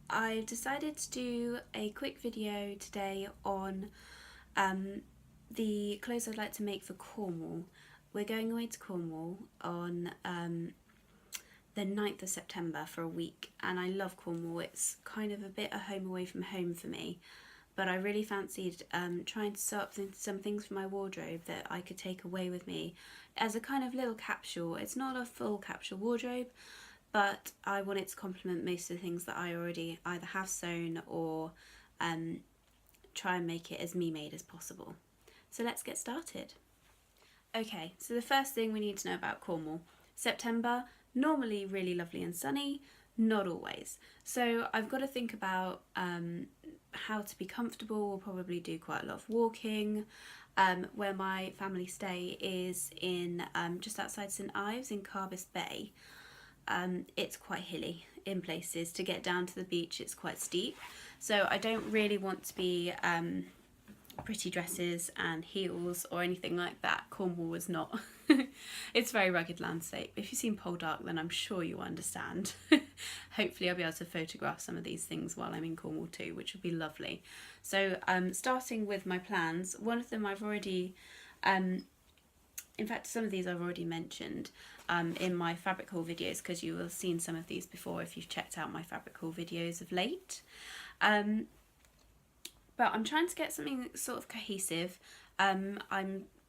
I've decided to do a quick video today on the clothes I'd like to make for Cornwall. We're going away to Cornwall on the 9th of September for a week, and I love Cornwall. It's kind of a bit a home away from home for me, but I really fancied trying to sew up some things for my wardrobe that I could take away with me as a kind of little capsule. It's not a full capsule wardrobe, but I wanted to complement most of the things that I already either have sewn or try and make it as me-made as possible. So let's get started. Okay, so the first thing we need to know about Cornwall. September, normally really lovely and sunny, not always. So I've got to think about how to be comfortable. We'll probably do quite a lot of walking. Where my family stay is in just outside St Ives in Carbis Bay. It's quite hilly in places. To get down to the beach, it's quite steep. So I don't really want to be pretty dresses and heels or anything like that. Cornwall is not. It's a very rugged landscape. If you've seen Poldark, then I'm sure you understand. Hopefully I'll be able to photograph some of these things while I'm in Cornwall too, which would be lovely. So starting with my plans, one of them I've already, in fact some of these I've already mentioned in my fabric haul videos, because you will have seen some of these before if you've checked out my fabric haul videos of late. But I'm trying to get something sort of cohesive. I'm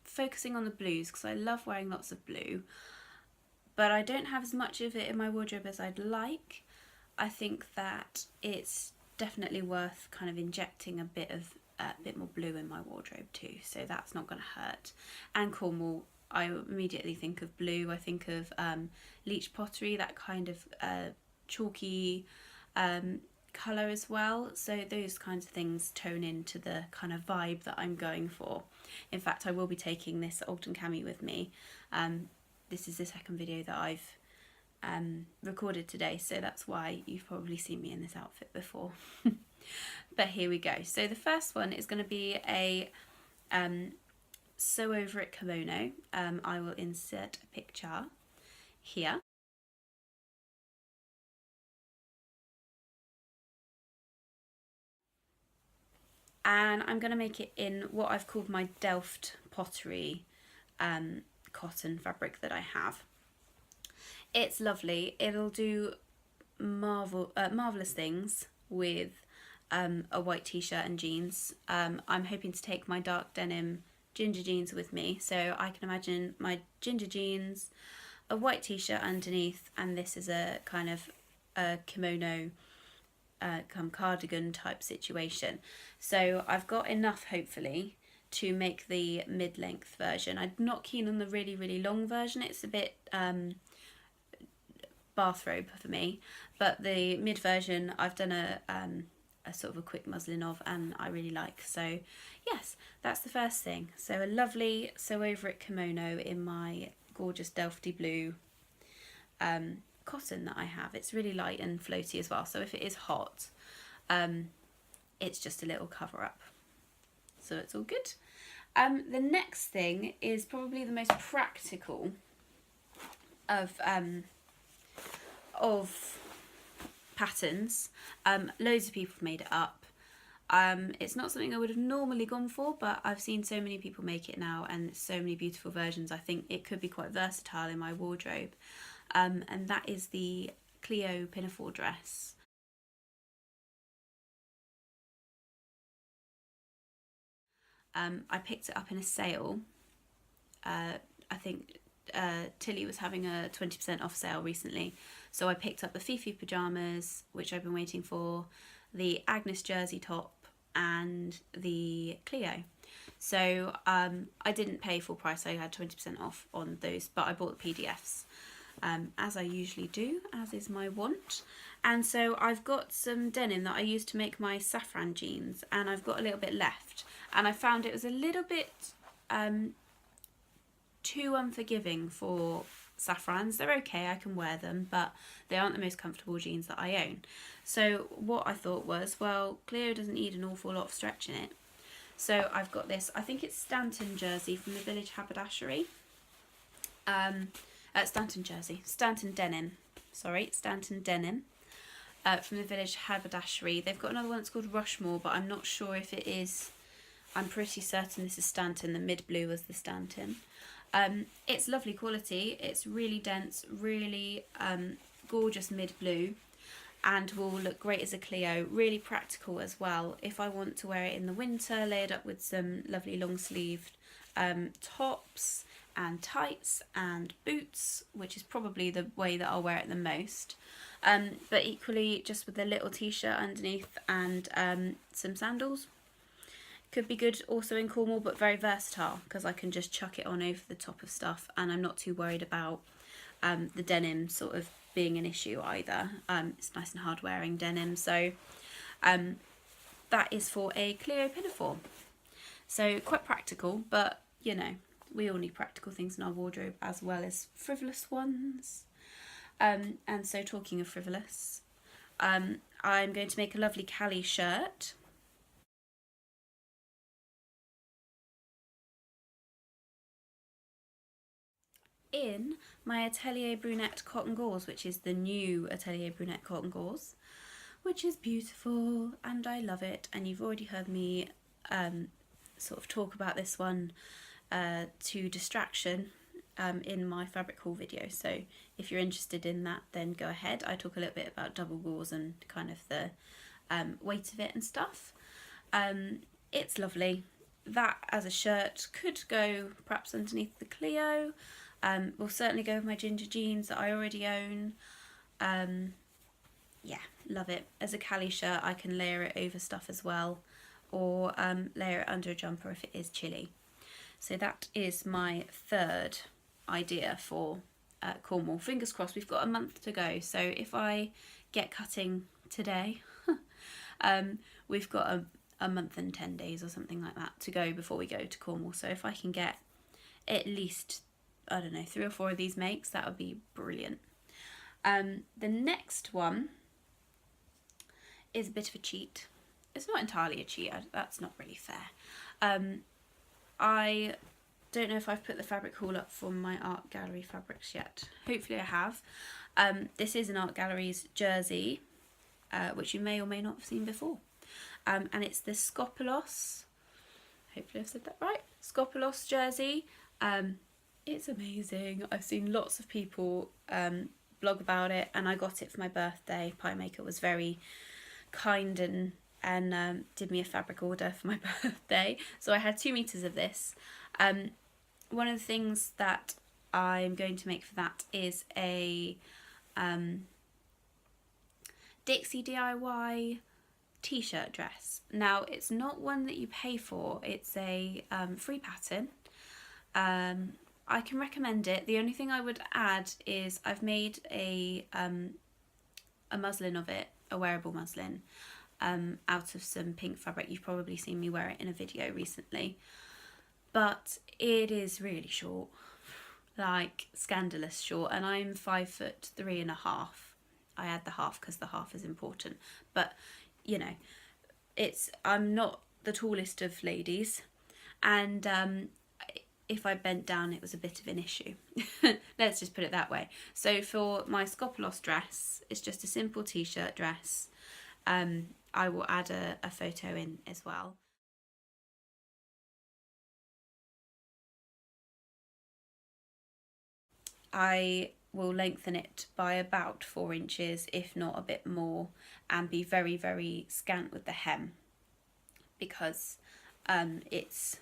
focusing on the blues because I love wearing lots of blue, but I don't have as much of it in my wardrobe as I'd like. I think that it's definitely worth kind of injecting a bit more blue in my wardrobe too, so that's not going to hurt. And Cornwall, I immediately think of blue. I think of leach pottery, that kind of chalky colour as well, so those kinds of things tone into the kind of vibe that I'm going for. In fact, I will be taking this Alton cami with me. This is the second video that I've recorded today, so that's why you've probably seen me in this outfit before. But here we go. So the first one is going to be a sew over it kimono. I will insert a picture here. And I'm going to make it in what I've called my Delft pottery cotton fabric that I have. It's lovely. It'll do marvellous things with a white t-shirt and jeans. I'm hoping to take my dark denim ginger jeans with me, so I can imagine my ginger jeans, a white t-shirt underneath, and this is a kind of a kimono cardigan type situation. So I've got enough, hopefully, to make the mid-length version. I'm not keen on the really long version. It's a bit bathrobe for me, but the mid version I've done a sort of a quick muslin of, and I really like. So yes, that's the first thing. So a lovely sew over it kimono in my gorgeous Delfty blue cotton that I have. It's really light and floaty as well, so if it is hot, it's just a little cover up, so it's all good. The next thing is probably the most practical of patterns. Loads of people have made it up. It's not something I would have normally gone for, but I've seen so many people make it now, and so many beautiful versions. I think it could be quite versatile in my wardrobe. And that is the Clio Pinafore dress. I picked it up in a sale. I think Tilly was having a 20% off sale recently, so I picked up the Fifi pyjamas, which I've been waiting for, the Agnes jersey top, and the Clio. So I didn't pay full price. I had 20% off on those, but I bought the PDFs. As I usually do, as is my wont. And so I've got some denim that I used to make my saffron jeans, and I've got a little bit left, and I found it was a little bit too unforgiving for saffrons. They're okay, I can wear them, but they aren't the most comfortable jeans that I own. So what I thought was, well, Clio doesn't need an awful lot of stretch in it. So I've got this, I think it's Stanton jersey from the Village Haberdashery. Stanton denim. from the village haberdashery. They've got another one that's called Rushmore, but I'm not sure if it is. I'm pretty certain this is Stanton. The mid blue was the Stanton. It's lovely quality. It's really dense, really gorgeous mid blue, and will look great as a Clio. Really practical as well. If I want to wear it in the winter, layered up with some lovely long sleeved tops and tights and boots, which is probably the way that I'll wear it the most. But equally just with a little t-shirt underneath and some sandals. Could be good also in Cornwall, but very versatile because I can just chuck it on over the top of stuff, and I'm not too worried about the denim sort of being an issue either. It's nice and hard wearing denim, so that is for a Clio Pinafore. So quite practical, but you know, we all need practical things in our wardrobe as well as frivolous ones. And so talking of frivolous, I'm going to make a lovely Callie shirt. In my Atelier Brunette cotton gauze, which is the new Atelier Brunette cotton gauze, which is beautiful and I love it. And you've already heard me sort of talk about this one to distraction in my fabric haul video, so if you're interested in that, then go ahead. I talk a little bit about double gauze and kind of the weight of it and stuff. It's lovely. That as a shirt could go perhaps underneath the Clio. Will certainly go with my ginger jeans that I already own. Yeah, love it. As a Callie shirt, I can layer it over stuff as well, or layer it under a jumper if it is chilly. So that is my third idea for Cornwall. Fingers crossed, we've got a month to go, so if I get cutting today, we've got a month and 10 days or something like that to go before we go to Cornwall. So if I can get at least, I don't know, 3 or 4 of these makes, that would be brilliant. The next one is a bit of a cheat. It's not entirely a cheat, that's not really fair. I don't know if I've put the fabric haul up for my art gallery fabrics yet. Hopefully I have. This is an art gallery's jersey, which you may or may not have seen before. And it's the Skopelos, hopefully I've said that right, Skopelos jersey. It's amazing. I've seen lots of people blog about it, and I got it for my birthday. Pie Maker was very kind and did me a fabric order for my birthday, so I had 2 meters of this. One of the things that I'm going to make for that is a Dixie DIY t-shirt dress. Now it's not one that you pay for, it's a free pattern. I can recommend it. The only thing I would add is I've made a muslin of it, a wearable muslin, out of some pink fabric. You've probably seen me wear it in a video recently, but it is really short, like scandalous short, and I'm 5'3.5". I add the half because the half is important, but you know, I'm not the tallest of ladies, and if I bent down it was a bit of an issue. Let's just put it that way. So for my Skopelos dress, it's just a simple t-shirt dress. I will add a photo in as well. I will lengthen it by about 4 inches, if not a bit more, and be very, very scant with the hem, because it's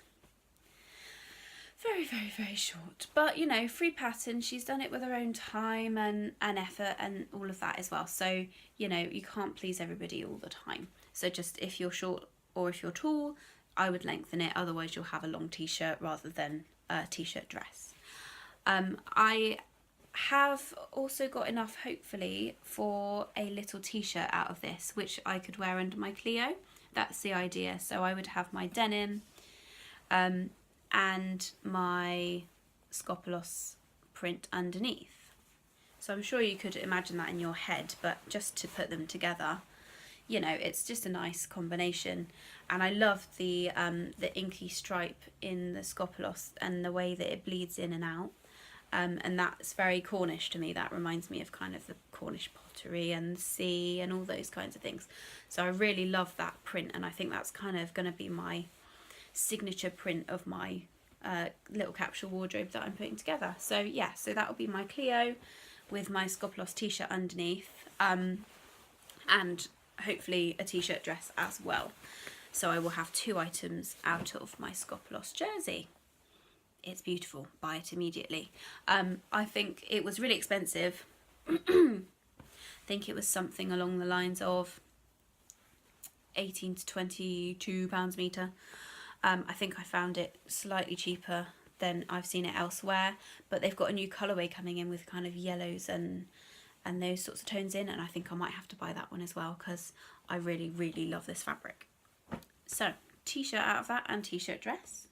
very, very, very short. But you know, free pattern, she's done it with her own time and effort and all of that as well. So you know, you can't please everybody all the time. So just if you're short or if you're tall, I would lengthen it, otherwise you'll have a long t-shirt rather than a t-shirt dress. I have also got enough, hopefully, for a little t-shirt out of this, which I could wear under my Clio. That's the idea. So I would have my denim and my Skopelos print underneath. So I'm sure you could imagine that in your head, but just to put them together, you know, it's just a nice combination. And I love the inky stripe in the Skopelos and the way that it bleeds in and out. and that's very Cornish to me. That reminds me of kind of the Cornish pottery and the sea and all those kinds of things. So I really love that print, and I think that's kind of going to be my signature print of my little capsule wardrobe that I'm putting together. So yeah, so that will be my Clio with my Scopolos t-shirt underneath, and hopefully a t-shirt dress as well. So I will have 2 items out of my Scopolos jersey. It's beautiful. Buy it immediately. I think it was really expensive. I think it was something along the lines of 18 to 22 pounds a metre. I think I found it slightly cheaper than I've seen it elsewhere, but they've got a new colourway coming in with kind of yellows and those sorts of tones in, and I think I might have to buy that one as well because I really, really love this fabric. So t-shirt out of that and t-shirt dress.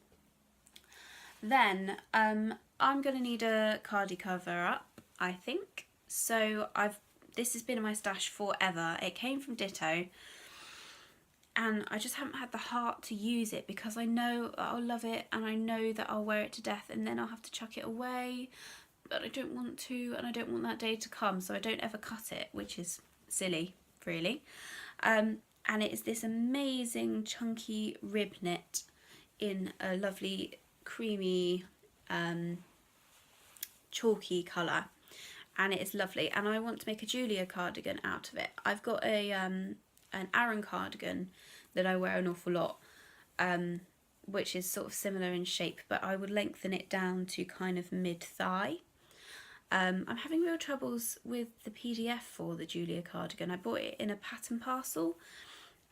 Then I'm going to need a cardi cover up, I think. So this has been in my stash forever. It came from Ditto, and I just haven't had the heart to use it because I know I'll love it and I know that I'll wear it to death and then I'll have to chuck it away, but I don't want to, and I don't want that day to come, so I don't ever cut it, which is silly, really. And it is this amazing chunky rib knit in a lovely creamy chalky colour, and it is lovely, and I want to make a Julia cardigan out of it. I've got a an Aran cardigan that I wear an awful lot, which is sort of similar in shape, but I would lengthen it down to kind of mid-thigh. I'm having real troubles with the PDF for the Julia cardigan. I bought it in a pattern parcel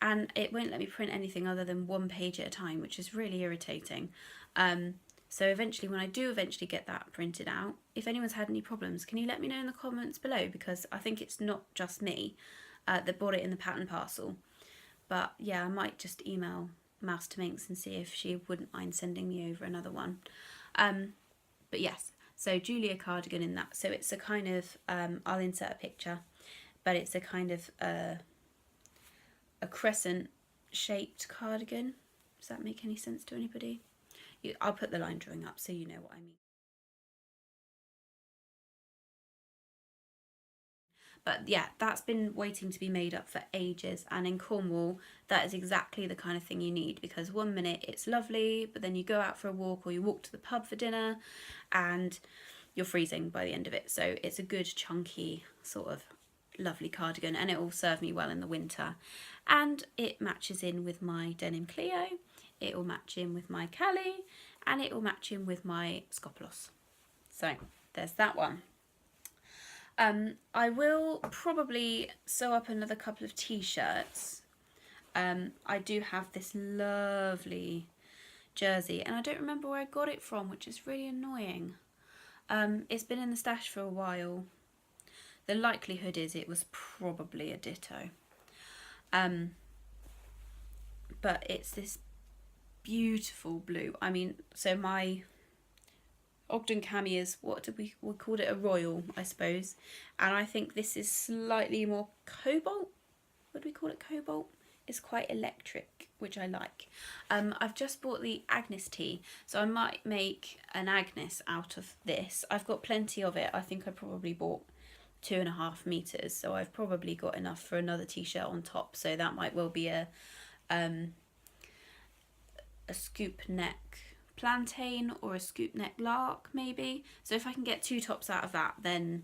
and it won't let me print anything other than 1 page at a time, which is really irritating. So eventually, when I do eventually get that printed out, if anyone's had any problems, can you let me know in the comments below, because I think it's not just me that bought it in the pattern parcel. But yeah, I might just email Mouse to Minx and see if she wouldn't mind sending me over another one. But yes, so Julia cardigan in that. So it's a kind of, I'll insert a picture, but it's a kind of a crescent shaped cardigan. Does that make any sense to anybody? I'll put the line drawing up so you know what I mean. But yeah, that's been waiting to be made up for ages, and in Cornwall that is exactly the kind of thing you need, because 1 minute it's lovely, but then you go out for a walk or you walk to the pub for dinner and you're freezing by the end of it. So it's a good chunky sort of lovely cardigan, and it will serve me well in the winter, and it matches in with my denim Clio, it will match in with my Callie, and it will match in with my Scopolos. So there's that one. I will probably sew up another couple of t-shirts. I do have this lovely jersey, and I don't remember where I got it from, which is really annoying. It's been in the stash for a while. The likelihood is it was probably a Ditto. But it's this beautiful blue. I mean, so my Ogden cami is, what did we called it, a royal, I suppose, and I think this is slightly more cobalt. Would we call it cobalt? It's quite electric, which I like. I've just bought the Agnes tee, so I might make an Agnes out of this. I've got plenty of it. I think I probably bought 2.5 meters, so I've probably got enough for another t-shirt on top, so that might well be a scoop neck plantain or a scoop neck lark maybe. So if I can get 2 tops out of that, then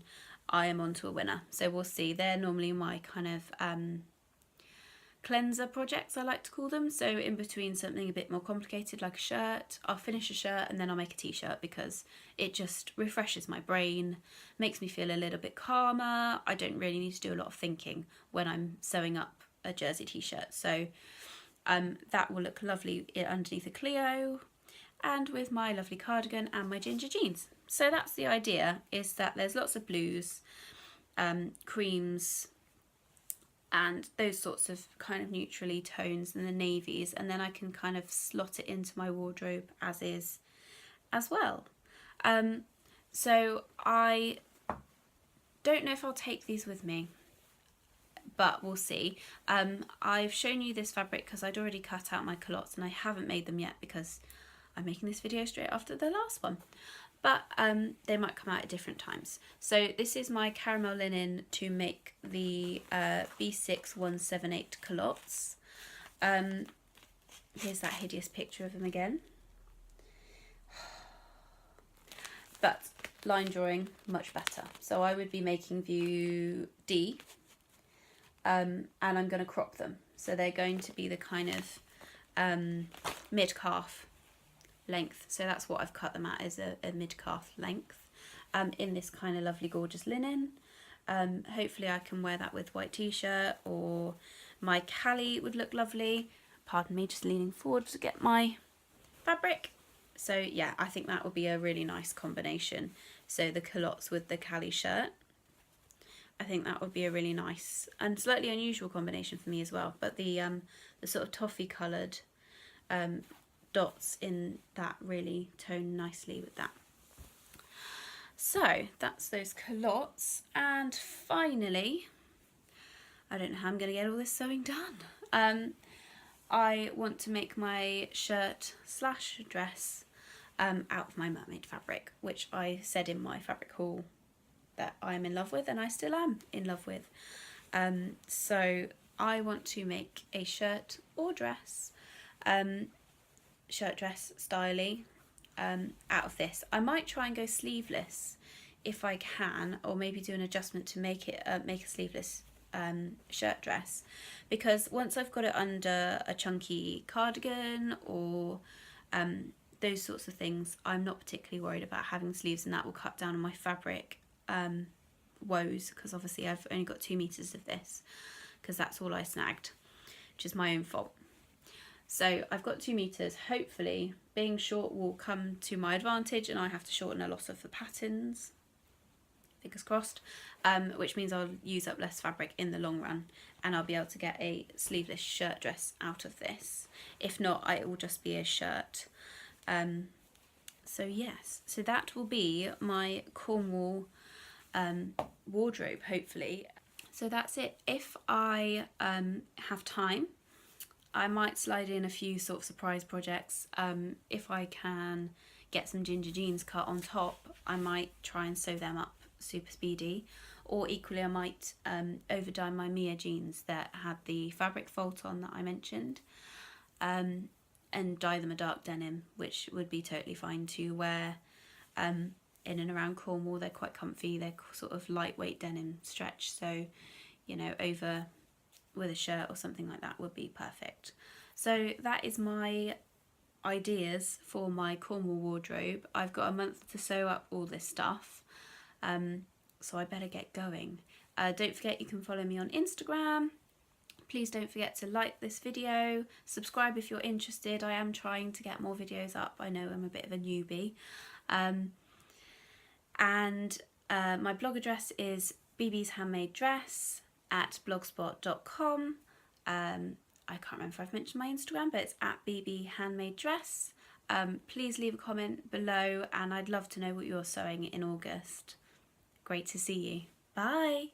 I am on to a winner. So we'll see. They're normally my kind of cleanser projects, I like to call them. So in between something a bit more complicated like a shirt, I'll finish a shirt and then I'll make a t-shirt, because it just refreshes my brain, makes me feel a little bit calmer. I don't really need to do a lot of thinking when I'm sewing up a jersey t-shirt. So that will look lovely underneath a Clio and with my lovely cardigan and my ginger jeans. So that's the idea, is that there's lots of blues, creams, and those sorts of kind of neutrally tones, and the navies, and then I can kind of slot it into my wardrobe as is as well. So I don't know if I'll take these with me, but we'll see. I've shown you this fabric because I'd already cut out my culottes and I haven't made them yet because I'm making this video straight after the last one, but they might come out at different times. So this is my caramel linen to make the B6178 culottes. Here's that hideous picture of them again. But line drawing, much better. So I would be making view D, and I'm going to crop them. So they're going to be the kind of mid-calf length. So that's what I've cut them at, is a mid-calf length, in this kind of lovely gorgeous linen. Hopefully I can wear that with white t-shirt, or my Callie would look lovely. Pardon me, just leaning forward to get my fabric. So yeah, I think that would be a really nice combination. So the culottes with the Callie shirt, I think that would be a really nice and slightly unusual combination for me as well. But the sort of toffee coloured dots in that really tone nicely with that. So that's those culottes, and finally, I don't know how I'm going to get all this sewing done. I want to make my shirt / dress out of my mermaid fabric, which I said in my fabric haul that I'm in love with, and I still am in love with. So I want to make a shirt or dress, shirt dress styly, out of this. I might try and go sleeveless if I can, or maybe do an adjustment to make it make a sleeveless shirt dress, because once I've got it under a chunky cardigan or those sorts of things, I'm not particularly worried about having sleeves, and that will cut down on my fabric woes, because obviously I've only got 2 meters of this, because that's all I snagged, which is my own fault. So I've got 2 meters. Hopefully being short will come to my advantage, and I have to shorten a lot of the patterns, fingers crossed, which means I'll use up less fabric in the long run, and I'll be able to get a sleeveless shirt dress out of this. If not, it will just be a shirt. So yes, so that will be my Cornwall wardrobe, hopefully. So that's it. If I have time, I might slide in a few sort of surprise projects. If I can get some ginger jeans cut on top, I might try and sew them up super speedy, or equally I might over dye my Mia jeans that had the fabric fault on that I mentioned, and dye them a dark denim, which would be totally fine to wear in and around Cornwall. They're quite comfy, they're sort of lightweight denim stretch, so you know, over with a shirt or something like that would be perfect. So that is my ideas for my Cornwall wardrobe. I've got a month to sew up all this stuff, so I better get going. Don't forget you can follow me on Instagram. Please don't forget to like this video, subscribe if you're interested. I am trying to get more videos up. I know I'm a bit of a newbie. My blog address is bbshandmadedress@blogspot.com. I can't remember if I've mentioned my Instagram, but it's @bbhandmadedress. Please leave a comment below, and I'd love to know what you're sewing in August. Great to see you. Bye.